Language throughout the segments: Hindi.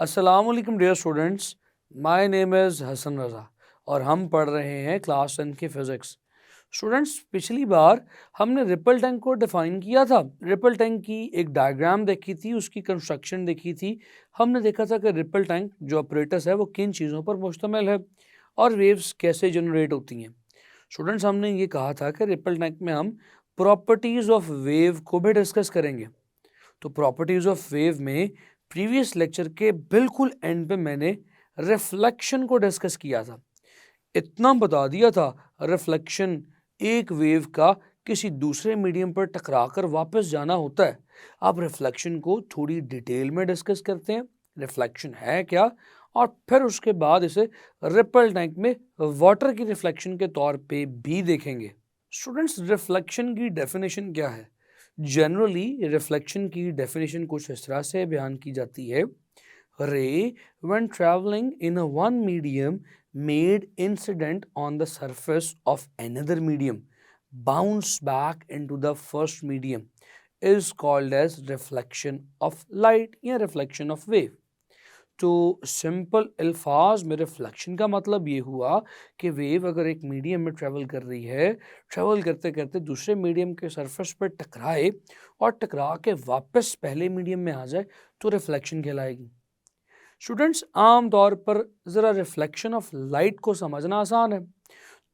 अस्सलाम वालेकुम dear students, my name is Hasan Raza और हम पढ़ रहे हैं क्लास 10 की फ़िज़िक्स। स्टूडेंट्स, पिछली बार हमने रिपल टैंक को डिफ़ाइन किया था। रिपल टैंक की एक डायग्राम देखी थी, उसकी कंस्ट्रक्शन देखी थी। हमने देखा था कि रिपल टैंक जो ऑपरेटस है वो किन चीज़ों पर मुश्तमिल है और वेव्स कैसे जनरेट होती हैं। स्टूडेंट्स, हमने ये कहा था कि रिपल टैंक में हम प्रॉपर्टीज़ ऑफ वेव को भी डिस्कस करेंगे। तो प्रॉपर्टीज ऑफ वेव में प्रीवियस लेक्चर के बिल्कुल एंड पे मैंने रिफ्लेक्शन को डिस्कस किया था। इतना बता दिया था, रिफ्लेक्शन एक वेव का किसी दूसरे मीडियम पर टकराकर वापस जाना होता है। अब रिफ्लेक्शन को थोड़ी डिटेल में डिस्कस करते हैं, रिफ्लेक्शन है क्या, और फिर उसके बाद इसे रिपल टैंक में वाटर की रिफ्लेक्शन के तौर पे भी देखेंगे। स्टूडेंट्स, रिफ्लेक्शन की डेफिनेशन क्या है? जनरली रिफ्लेक्शन की डेफिनेशन कुछ इस तरह से बयान की जाती है: ray when travelling in a one medium made incident on the surface of another medium bounce back into the first medium is called as reflection of light या रिफ्लेक्शन ऑफ वेव। तो सिंपल अल्फाज में रिफ्लेक्शन का मतलब ये हुआ कि वेव अगर एक मीडियम में ट्रेवल कर रही है, ट्रेवल करते करते दूसरे मीडियम के सरफेस पर टकराए और टकरा के वापस पहले मीडियम में आ जाए तो रिफ्लेक्शन कहलाएगी। स्टूडेंट्स, आम तौर पर ज़रा रिफ्लेक्शन ऑफ लाइट को समझना आसान है,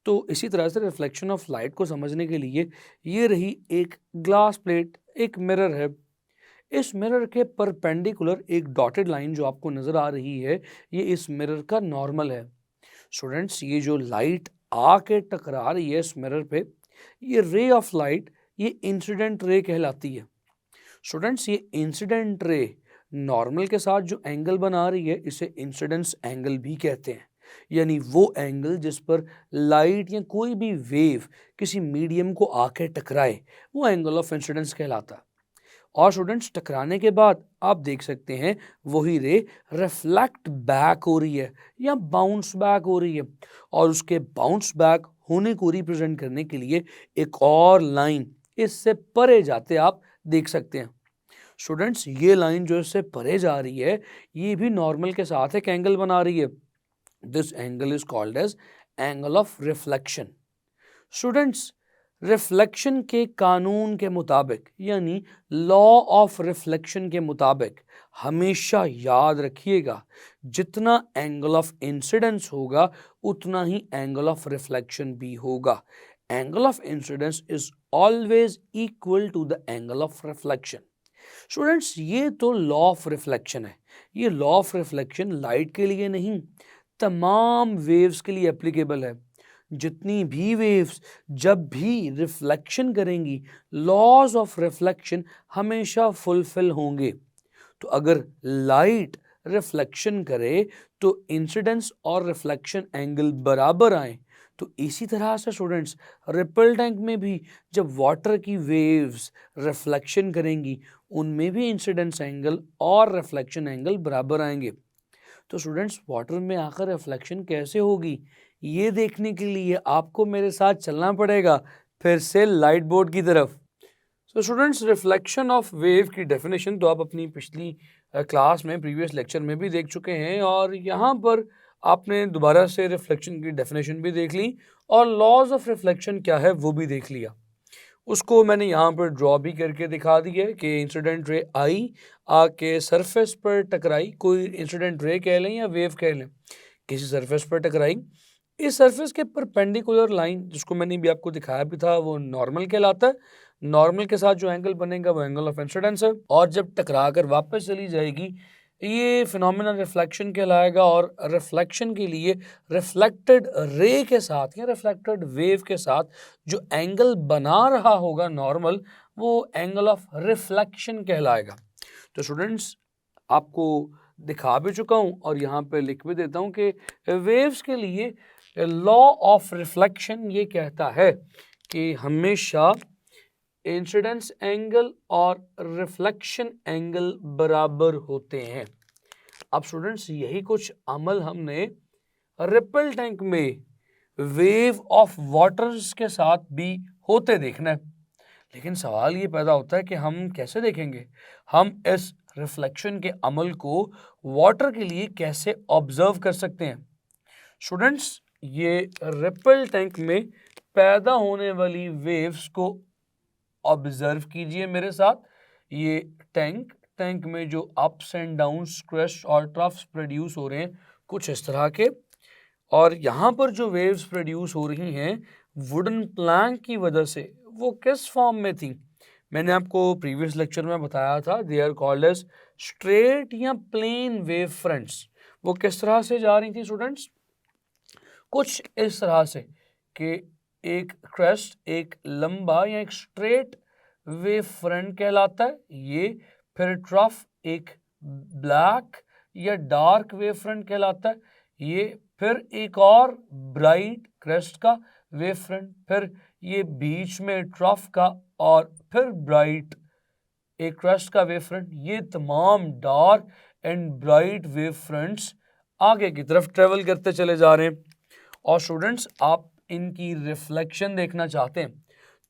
तो इसी तरह से रिफ्लेक्शन ऑफ लाइट को समझने के लिए ये रही एक ग्लास प्लेट, एक मिरर है। इस मिरर के परपेंडिकुलर एक डॉटेड लाइन जो आपको नज़र आ रही है, ये इस मिरर का नॉर्मल है। स्टूडेंट्स, ये जो लाइट आके टकरा रही है इस मिरर पे, ये रे ऑफ लाइट, ये इंसिडेंट रे कहलाती है। स्टूडेंट्स, ये इंसिडेंट रे नॉर्मल के साथ जो एंगल बना रही है इसे इंसिडेंस एंगल भी कहते हैं। यानी वो एंगल जिस पर लाइट या कोई भी वेव किसी मीडियम को आके टकराए, वो एंगल ऑफ इंसिडेंस कहलाता है। और स्टूडेंट्स, टकराने के बाद आप देख सकते हैं वही रे रिफ्लेक्ट बैक हो रही है या बाउंस बैक हो रही है, और उसके बाउंस बैक होने को रिप्रेजेंट करने के लिए एक और लाइन इससे परे जाते आप देख सकते हैं। स्टूडेंट्स, ये लाइन जो इससे परे जा रही है, ये भी नॉर्मल के साथ एक एंगल बना रही है। This angle is called as angle of reflection. Students, reflection के कानून के मुताबिक यानी लॉ ऑफ रिफ्लेक्शन के मुताबिक हमेशा याद रखिएगा, जितना एंगल ऑफ इंसिडेंस होगा उतना ही एंगल ऑफ रिफ्लेक्शन भी होगा। Angle of incidence is always equal to the angle of reflection. Students, ये तो लॉ ऑफ रिफ्लेक्शन है। ये लॉ ऑफ रिफ्लेक्शन लाइट के लिए नहीं, तमाम वेव्स के लिए एप्लीकेबल है। जितनी भी वेव्स जब भी रिफ्लेक्शन करेंगी, लॉज ऑफ रिफ्लेक्शन हमेशा फुलफिल होंगे। तो अगर लाइट रिफ्लेक्शन करे तो इंसिडेंस और रिफ्लेक्शन एंगल बराबर आए। तो इसी तरह से स्टूडेंट्स, रिपल टैंक में भी जब वाटर की वेव्स रिफ्लेक्शन करेंगी, उनमें भी इंसिडेंस एंगल और रिफ्लेक्शन एंगल बराबर आएंगे। तो स्टूडेंट्स, वाटर में आकर रिफ्लेक्शन कैसे होगी, ये देखने के लिए आपको मेरे साथ चलना पड़ेगा फिर से लाइट बोर्ड की तरफ। तो स्टूडेंट्स, रिफ्लेक्शन ऑफ वेव की डेफिनेशन तो आप अपनी पिछली क्लास में, प्रीवियस लेक्चर में भी देख चुके हैं, और यहाँ पर आपने दोबारा से रिफ्लेक्शन की डेफिनेशन भी देख ली और लॉज ऑफ रिफ्लेक्शन क्या है वो भी देख लिया। उसको मैंने यहाँ पर ड्रॉ भी करके दिखा दी है कि इंसिडेंट रे आई, आके सरफेस पर टकराई, कोई इंसिडेंट रे कह लें या वेव कह लें, किसी सरफेस पर टकराई। इस सरफेस के परपेंडिकुलर लाइन जिसको मैंने भी आपको दिखाया भी था वो नॉर्मल कहलाता है। नॉर्मल के साथ जो एंगल बनेगा वो एंगल ऑफ इंसिडेंस है, और जब टकरा कर वापस चली जाएगी ये फिनोमेना रिफ्लेक्शन कहलाएगा। और रिफ्लेक्शन के लिए रिफ्लेक्टेड रे के साथ या रिफ्लेक्टेड वेव के साथ जो एंगल बना रहा होगा नॉर्मल, वो एंगल ऑफ रिफ्लेक्शन कहलाएगा। तो स्टूडेंट्स, आपको दिखा भी चुका हूँ और यहाँ पे लिख भी देता हूँ कि वेव्स के लिए लॉ ऑफ रिफ्लेक्शन ये कहता है कि हमेशा इंसिडेंस एंगल और रिफ्लेक्शन एंगल बराबर होते हैं। अब स्टूडेंट्स, यही कुछ अमल हमने रिपल टैंक में वेव ऑफ वाटर्स के साथ भी होते देखना है। लेकिन सवाल ये पैदा होता है कि हम कैसे देखेंगे? हम इस रिफ्लेक्शन के अमल को वाटर के लिए कैसे ऑब्जर्व कर सकते हैं। स्टूडेंट्स, ये रिपल टैंक में पैदा होने वाली वेव्स को ऑब्जर्व कीजिए मेरे साथ। ये टैंक में जो अप्स एंड डाउन्स, क्रेस्ट और ट्रफ्स प्रोड्यूस हो रहे हैं कुछ इस तरह के, और यहाँ पर जो वेव्स प्रोड्यूस हो रही हैं वुडन प्लैंक की वजह से, वो किस फॉर्म में थी? मैंने आपको प्रीवियस लेक्चर में बताया था, they are called as straight या प्लेन वेव फ्रंट्स। वो किस तरह से जा रही थी स्टूडेंट्स? कुछ इस तरह से कि एक क्रेस्ट एक लंबा या एक स्ट्रेट वेव फ्रंट कहलाता है ये, फिर ट्रफ एक ब्लैक या डार्क वेव फ्रंट कहलाता है ये, फिर एक और ब्राइट क्रेस्ट का वेव फ्रंट, फिर ये बीच में ट्रफ का, और फिर ब्राइट एक क्रेस्ट का वेव फ्रंट। ये तमाम dark and bright wave fronts आगे की तरफ ट्रेवल करते चले जा रहे हैं। और स्टूडेंट्स, आप इनकी रिफ्लेक्शन देखना चाहते हैं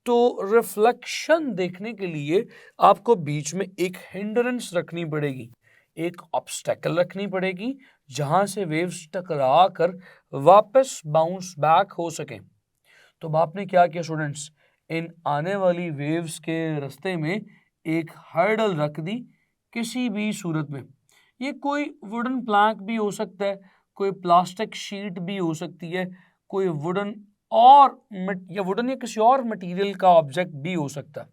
तो रिफ्लेक्शन देखने के लिए आपको बीच में एक हिंड्रेंस रखनी पड़ेगी, एक ऑब्स्टेकल रखनी पड़ेगी जहां से वेव्स टकरा कर वापस बाउंस बैक हो सकें। तो अब आपने क्या किया स्टूडेंट्स, इन आने वाली वेव्स के रास्ते में एक हर्डल रख दी किसी भी सूरत में। ये कोई वुडन प्लैंक भी हो सकता है, कोई प्लास्टिक शीट भी हो सकती है, कोई वुडन या किसी और मटेरियल का ऑब्जेक्ट भी हो सकता है।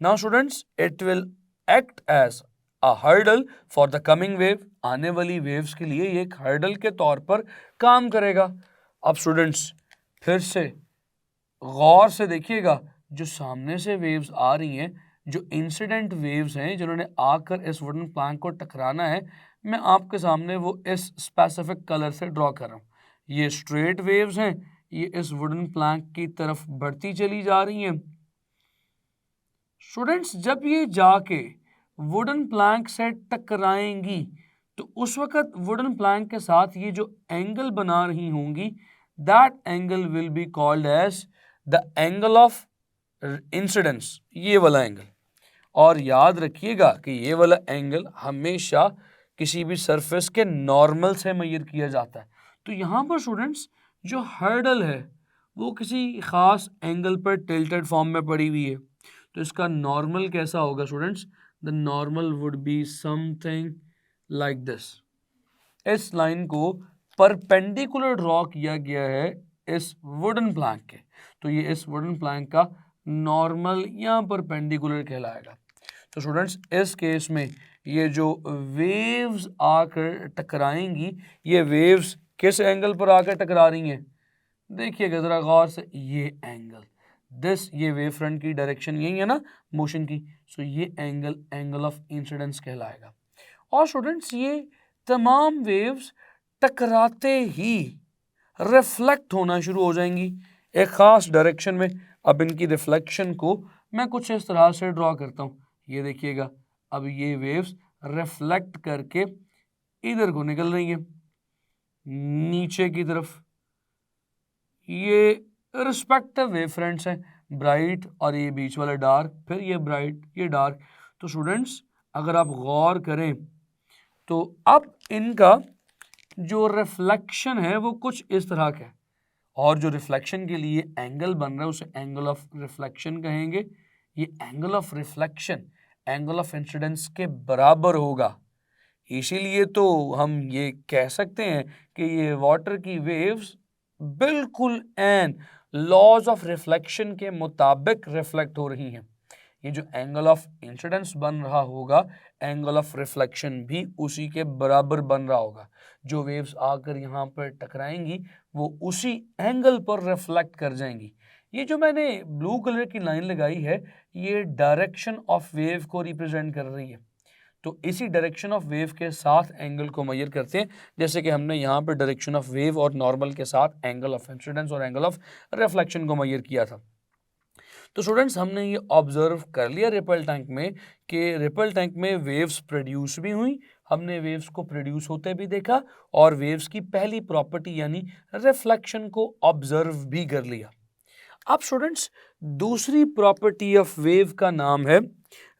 Now students, it will act as a hurdle for the coming wave. आने वाली वेव्स के लिए ये एक हर्डल के तौर पर काम करेगा। अब स्टूडेंट्स फिर से गौर से देखिएगा, जो सामने से वेव्स आ रही हैं, जो इंसिडेंट वेव्स हैं जिन्होंने आकर इस वुडन प्लैंक को टकराना है, मैं आपके सामने वो इस स्पेसिफिक कलर से ड्रॉ कर रहा हूँ। ये स्ट्रेट वेव्स हैं, ये इस वुडन प्लैंक की तरफ बढ़ती चली जा रही हैं। स्टूडेंट्स, जब ये जाके वुडन प्लैंक से टकराएंगी तो उस वक्त वुडन प्लैंक के साथ ये जो एंगल बना रही होंगी, that angle will be called as the angle of incidence, ये वाला एंगल। और याद रखिएगा कि ये वाला एंगल हमेशा किसी भी सरफेस के नॉर्मल से मेजर किया जाता है। तो यहाँ पर स्टूडेंट्स जो हर्डल है वो किसी खास एंगल पर टिल्टेड फॉर्म में पड़ी हुई है, तो इसका नॉर्मल कैसा होगा students? The normal would be something like this. इस लाइन को परपेंडिकुलर ड्रॉ किया गया है इस वुडन प्लैंक के, तो ये इस वुडन प्लैंक का नॉर्मल या परपेंडिकुलर कहलाएगा। तो स्टूडेंट्स इस केस में ये जो वेव्स आकर टकराएंगी, ये वेव्स किस एंगल पर आकर टकरा रही हैं? देखिएगा जरा गौर से, ये एंगल ये वेव फ्रंट की डायरेक्शन यही है ना मोशन की, सो ये एंगल ऑफ इंसिडेंस कहलाएगा। और स्टूडेंट्स ये तमाम वेव्स टकराते ही रिफ्लेक्ट होना शुरू हो जाएंगी एक खास डायरेक्शन में। अब इनकी रिफ्लेक्शन को मैं कुछ इस तरह से ड्रॉ करता हूँ, ये देखिएगा, अब ये वेव्स रिफ्लेक्ट करके इधर को निकल रही है नीचे की तरफ। ये रिस्पेक्टिव वेव फ्रंट्स हैं, ब्राइट और ये बीच वाला डार्क, फिर ये ब्राइट ये डार्क। तो स्टूडेंट्स अगर आप गौर करें तो अब इनका जो रिफ्लेक्शन है वो कुछ इस तरह का है, और जो रिफ्लेक्शन के लिए एंगल बन रहा है उसे एंगल ऑफ रिफ्लेक्शन कहेंगे। ये angle of reflection angle of incidence के बराबर होगा, इसीलिए तो हम ये कह सकते हैं कि ये वाटर की वेव्स बिल्कुल एन लॉज ऑफ रिफ्लेक्शन के मुताबिक रिफ्लेक्ट हो रही हैं। ये जो एंगल ऑफ इंसिडेंस बन रहा होगा, एंगल ऑफ रिफ्लेक्शन भी उसी के बराबर बन रहा होगा। जो वेव्स आकर यहाँ पर टकराएंगी वो उसी एंगल पर रिफ्लेक्ट कर जाएंगी। ये जो मैंने ब्लू कलर की लाइन लगाई है, ये डायरेक्शन ऑफ वेव को रिप्रेजेंट कर रही है। तो इसी डायरेक्शन ऑफ वेव के साथ एंगल को मेजर करते हैं, जैसे कि हमने यहाँ पर डायरेक्शन ऑफ वेव और नॉर्मल के साथ एंगल ऑफ इंसिडेंस और एंगल ऑफ रिफ्लेक्शन को मेजर किया था। तो स्टूडेंट्स हमने ये ऑब्जर्व कर लिया रिपल टैंक में कि रिपल टैंक में वेव्स प्रोड्यूस भी हुई, हमने वेव्स को प्रोड्यूस होते भी देखा, और वेव्स की पहली प्रॉपर्टी यानी रिफ्लेक्शन को ऑब्जर्व भी कर लिया। अब स्टूडेंट्स दूसरी प्रॉपर्टी ऑफ वेव का नाम है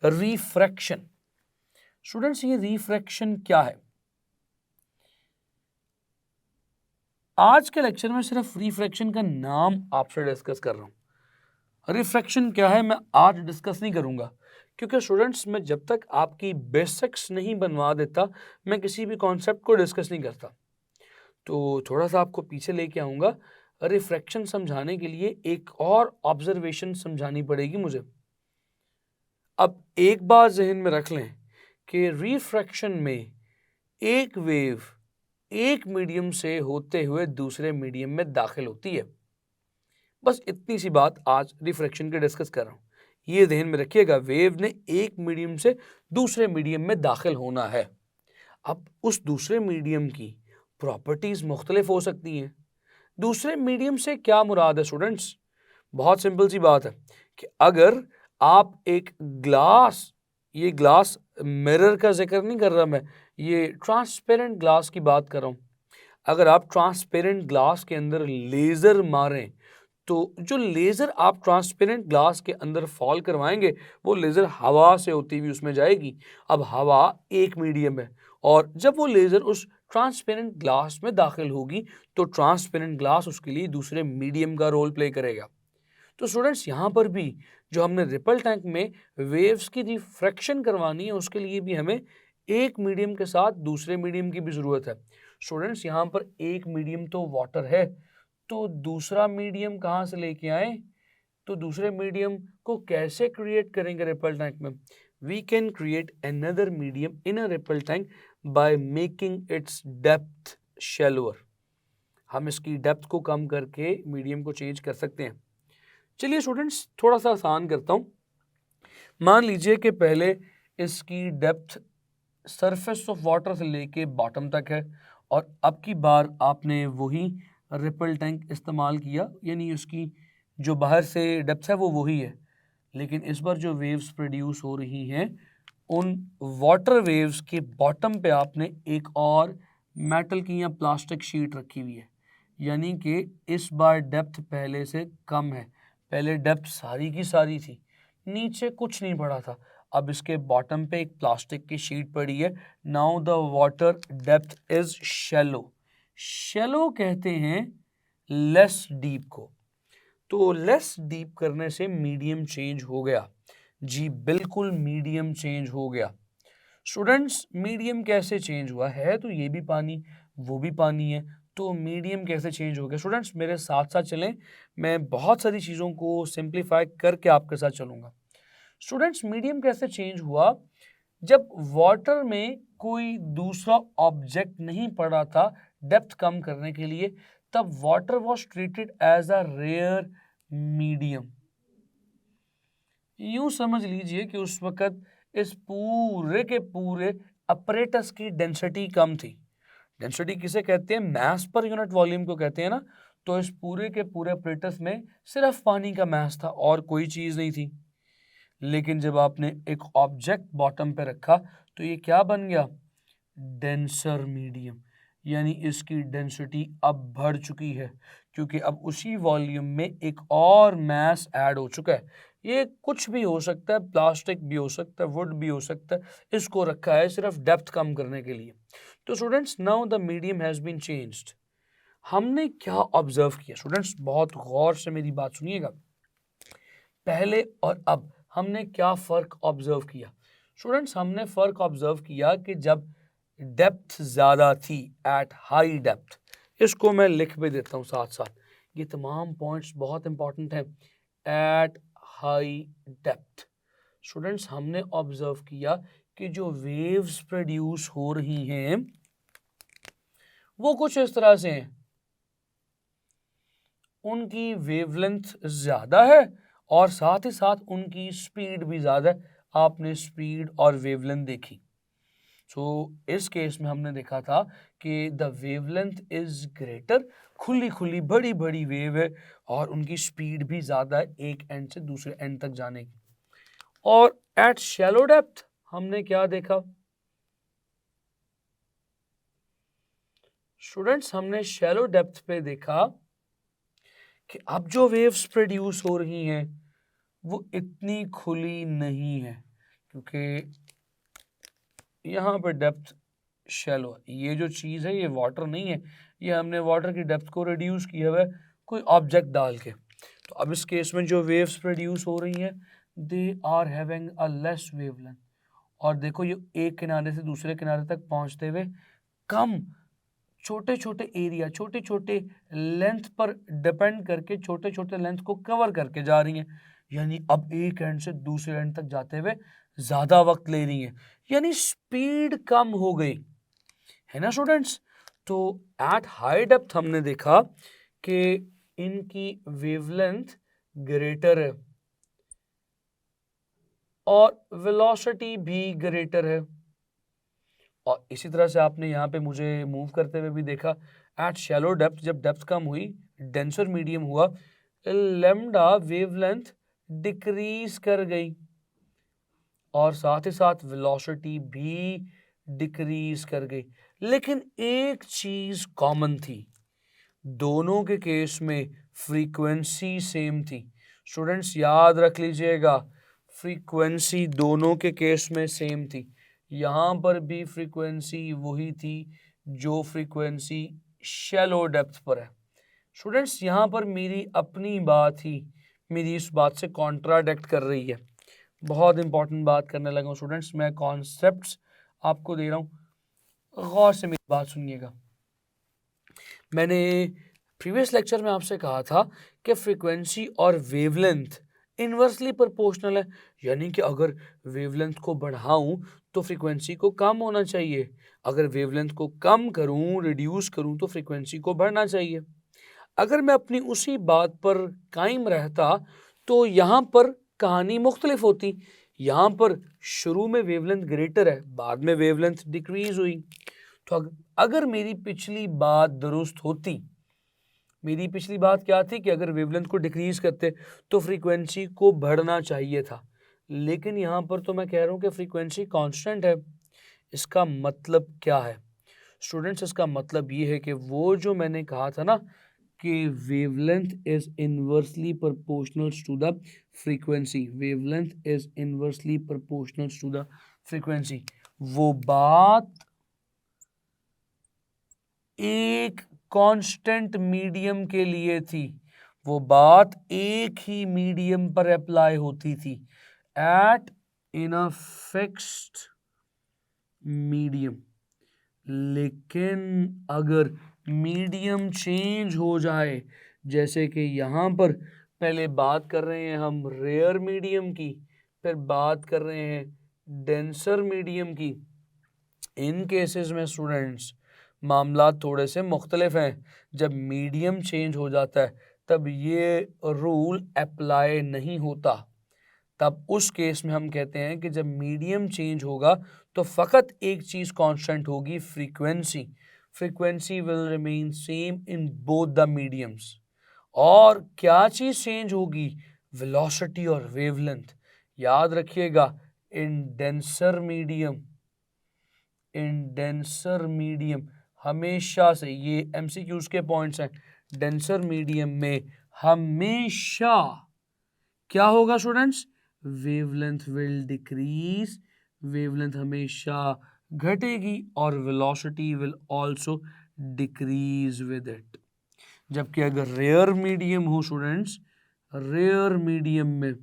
रिफ्रैक्शन। स्टूडेंट्स ये रिफ्रैक्शन क्या है? आज के लेक्चर में सिर्फ रिफ्रैक्शन का नाम आपसे डिस्कस कर रहा हूं। रिफ्रैक्शन क्या है मैं आज डिस्कस नहीं करूंगा, क्योंकि स्टूडेंट्स मैं जब तक आपकी बेसिक्स नहीं बनवा देता मैं किसी भी कॉन्सेप्ट को डिस्कस नहीं करता। तो थोड़ा सा आपको पीछे लेके आऊंगा। रिफ्रैक्शन समझाने के लिए एक और ऑब्जर्वेशन समझानी पड़ेगी मुझे। अब एक बात जहन में रख लें कि रिफ्रैक्शन में एक वेव एक मीडियम से होते हुए दूसरे मीडियम में दाखिल होती है। बस इतनी सी बात आज रिफ्रैक्शन के डिस्कस कर रहा हूं, ये ध्यान में रखिएगा। वेव ने एक मीडियम से दूसरे मीडियम में दाखिल होना है। अब उस दूसरे मीडियम की प्रॉपर्टीज मुख्तलिफ हो सकती हैं। दूसरे मीडियम से क्या मुराद है स्टूडेंट्स? बहुत सिंपल सी बात है कि अगर आप एक ग्लास, ये ग्लास मिरर का जिक्र नहीं कर रहा मैं, ये ट्रांसपेरेंट ग्लास की बात कर रहा हूं। अगर आप ट्रांसपेरेंट ग्लास के अंदर लेजर मारें तो जो लेजर आप ट्रांसपेरेंट ग्लास के अंदर फॉल करवाएंगे वो लेजर हवा से होती हुई उसमें जाएगी। अब हवा एक मीडियम है और जब वो लेजर उस ट्रांसपेरेंट ग्लास में दाखिल होगी तो ट्रांसपेरेंट ग्लास उसके लिए दूसरे मीडियम का रोल प्ले करेगा। तो स्टूडेंट्स यहाँ पर भी जो हमने रिपल टैंक में वेव्स की रिफ्रैक्शन करवानी है उसके लिए भी हमें एक मीडियम के साथ दूसरे मीडियम की भी ज़रूरत है। स्टूडेंट्स यहाँ पर एक मीडियम तो वाटर है, तो दूसरा मीडियम कहाँ से लेके आए? तो दूसरे मीडियम को कैसे क्रिएट करेंगे रिपल टैंक में? We can create another medium in a ripple tank by making its depth shallower. हम इसकी डेप्थ को कम करके मीडियम को चेंज कर सकते हैं। चलिए स्टूडेंट्स थोड़ा सा आसान करता हूँ। मान लीजिए कि पहले इसकी डेप्थ सरफेस ऑफ वाटर से लेके बॉटम तक है और अब की बार आपने वही रिपल टैंक इस्तेमाल किया, यानी उसकी जो बाहर से डेप्थ है वो वही है, लेकिन इस बार जो वेव्स प्रोड्यूस हो रही हैं उन वाटर वेव्स के बॉटम पे आपने एक और मेटल की या प्लास्टिक शीट रखी हुई है, यानी कि इस बार डेप्थ पहले से कम है। पहले डेप्थ सारी की सारी थी, नीचे कुछ नहीं पड़ा था, अब इसके बॉटम पे एक प्लास्टिक की शीट पड़ी है। Now the water depth is shallow. Shallow कहते हैं लेस डीप को, तो लेस डीप करने से मीडियम चेंज हो गया। जी बिल्कुल मीडियम चेंज हो गया। स्टूडेंट्स मीडियम कैसे चेंज हुआ है? तो ये भी पानी वो भी पानी है, तो मीडियम कैसे चेंज हो गया? स्टूडेंट्स मेरे साथ साथ चलें, मैं बहुत सारी चीज़ों को सिंप्लीफाई करके आपके साथ चलूँगा। स्टूडेंट्स मीडियम कैसे चेंज हुआ? जब वाटर में कोई दूसरा ऑब्जेक्ट नहीं पड़ा था डेप्थ कम करने के लिए, तब water was treated as a rare medium. यूं समझ लीजिए कि उस वक्त इस पूरे के पूरे अपरेटस की डेंसिटी कम थी। डेंसिटी किसे कहते हैं? मास पर यूनिट वॉल्यूम को कहते हैं ना। तो इस पूरे के पूरे अपरेटस में सिर्फ पानी का मास था और कोई चीज नहीं थी। लेकिन जब आपने एक ऑब्जेक्ट बॉटम पे रखा तो ये क्या बन गया? डेंसर मीडियम, यानी इसकी डेंसिटी अब बढ़ चुकी है क्योंकि अब उसी वॉल्यूम में एक और मास ऐड हो चुका है। ये कुछ भी हो सकता है, प्लास्टिक भी हो सकता है, वुड भी हो सकता है, इसको रखा है सिर्फ डेप्थ कम करने के लिए। तो students now the medium has been changed. हमने क्या ऑब्जर्व किया? स्टूडेंट्स बहुत गौर से मेरी बात सुनिएगा। पहले और अब हमने क्या फर्क ऑब्जर्व किया? स्टूडेंट्स हमने फर्क ऑब्जर्व किया कि जब डेप्थ ज़्यादा थी एट हाई डेप्थ, इसको मैं लिख भी देता हूँ साथ साथ, ये तमाम पॉइंट्स बहुत इंपॉर्टेंट हैं। एट हाई डेप्थ स्टूडेंट्स हमने ऑब्जर्व किया कि जो वेव्स प्रोड्यूस हो रही हैं वो कुछ इस तरह से हैं। उनकी वेवलेंथ ज़्यादा है और साथ ही साथ उनकी स्पीड भी ज़्यादा है। आपने स्पीड और वेवलेंथ देखी। सो इस केस में हमने देखा था कि द वेवलेंथ इज ग्रेटर, खुली खुली बड़ी बड़ी वेव है और उनकी स्पीड भी ज़्यादा है एक एंड से दूसरे एंड तक जाने की। और एट शैलो डेप्थ हमने क्या देखा? स्टूडेंट्स हमने शैलो डेप्थ पे देखा कि अब जो वेव्स प्रोड्यूस हो रही हैं वो इतनी खुली नहीं है, क्योंकि यहाँ पे डेप्थ शैलो है। ये जो चीज़ है ये वाटर नहीं है, ये हमने वाटर की डेप्थ को रिड्यूस किया हुआ है कोई ऑब्जेक्ट डाल के। तो अब इस केस में जो वेव्स प्रोड्यूस हो रही हैं they are having a less wavelength, और देखो ये एक किनारे से दूसरे किनारे तक पहुंचते हुए कम छोटे छोटे एरिया, छोटे छोटे लेंथ पर डिपेंड करके छोटे छोटे लेंथ को कवर करके जा रही हैं। यानी अब एक एंड से दूसरे एंड तक जाते हुए ज़्यादा वक्त ले रही हैं, यानी स्पीड कम हो गई है ना स्टूडेंट्स। तो एट हाई डेप्थ हमने देखा कि इनकी वेवलेंथ ग्रेटर है और वेलोसिटी भी ग्रेटर है। और इसी तरह से आपने यहाँ पे मुझे मूव करते हुए भी देखा एट शैलो डेप्थ, जब डेप्थ कम हुई, डेंसर मीडियम हुआ, लैम्डा वेवलेंथ डिक्रीज कर गई और साथ ही साथ वेलोसिटी भी डिक्रीज कर गई। लेकिन एक चीज कॉमन थी, दोनों के केस में फ्रीक्वेंसी सेम थी। स्टूडेंट्स याद रख लीजिएगा, फ्रीक्वेंसी दोनों के केस में सेम थी। यहाँ पर भी फ्रीक्वेंसी वही थी जो फ्रीक्वेंसी शैलो डेप्थ पर है। स्टूडेंट्स यहाँ पर मेरी अपनी बात ही मेरी इस बात से कॉन्ट्राडिक्ट कर रही है। बहुत इंपॉर्टेंट बात करने लगा हूँ स्टूडेंट्स, मैं कॉन्सेप्ट्स आपको दे रहा हूँ, गौर से मेरी बात सुनिएगा। मैंने प्रीवियस लेक्चर में आपसे कहा था कि फ्रीक्वेंसी और वेवलेंथ इन्वर्सली प्रोपोर्शनल है, यानी कि अगर वेवलेंथ को बढ़ाऊं तो फ्रीक्वेंसी को कम होना चाहिए, अगर वेवलेंथ को कम करूं, रिड्यूस करूं, तो फ्रीक्वेंसी को बढ़ना चाहिए। अगर मैं अपनी उसी बात पर कायम रहता तो यहाँ पर कहानी मुख्तलिफ होती। यहाँ पर शुरू में वेवलेंथ ग्रेटर है, बाद में वेवलेंथ डिक्रीज हुई। तो अगर मेरी पिछली बात दुरुस्त होती, मेरी पिछली बात क्या थी कि अगर वेवलेंथ को डिक्रीज करते तो फ्रीक्वेंसी को बढ़ना चाहिए था, लेकिन यहाँ पर तो मैं कह रहा हूँ कि फ्रीक्वेंसी कांस्टेंट है। इसका मतलब क्या है स्टूडेंट्स? इसका मतलब ये है कि वो जो मैंने कहा था ना कि wavelength is inversely proportional to the frequency, wavelength is inversely proportional to the frequency, वो बात एक कांस्टेंट मीडियम के लिए थी, वो बात एक ही मीडियम पर अप्लाई होती थी, at in a fixed medium. लेकिन अगर मीडियम चेंज हो जाए, जैसे कि यहाँ पर पहले बात कर रहे हैं हम रेयर मीडियम की, फिर बात कर रहे हैं डेंसर मीडियम की, इन केसेस में स्टूडेंट्स मामला थोड़े से मुख्तलिफ हैं। जब मीडियम चेंज हो जाता है तब ये रूल अप्लाई नहीं होता, तब उस केस में हम कहते हैं कि जब मीडियम चेंज होगा तो फ़कत एक चीज़ कांस्टेंट होगी, frequency. Frequency will remain same in both the mediums. और क्या चीज़ चेंज होगी? वेलोसिटी और वेवलेंथ। याद रखिएगा, in denser medium, in denser medium हमेशा से, ये एमसीक्यूज के पॉइंट्स हैं, डेंसर मीडियम में हमेशा क्या होगा students? Wavelength will decrease, wavelength हमेशा घटेगी और velocity will also decrease with it. जबकि अगर रेयर मीडियम हो स्टूडेंट्स, रेयर मीडियम में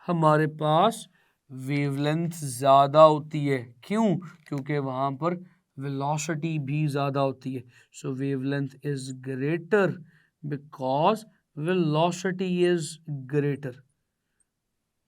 हमारे पास वेवलेंथ ज़्यादा होती है। क्यों? क्योंकि वहाँ पर वेलोसिटी भी ज़्यादा होती है। So wavelength is greater because velocity is greater.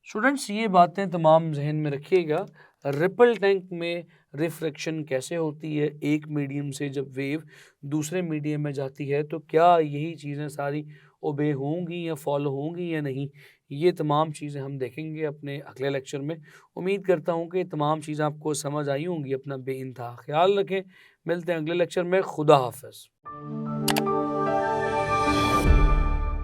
Students ये बातें तमाम जहन में रखिएगा। रिपल टैंक में रिफ्रैक्शन कैसे होती है, एक मीडियम से जब वेव दूसरे मीडियम में जाती है तो क्या यही चीज़ें सारी ओबे होंगी या फॉलो होंगी या नहीं, ये तमाम चीज़ें हम देखेंगे अपने अगले लेक्चर में। उम्मीद करता हूँ कि तमाम चीज़ें आपको समझ आई होंगी। अपना बेइंतहा ख्याल रखें, मिलते हैं अगले लेक्चर में। खुदा हाफ़िज़।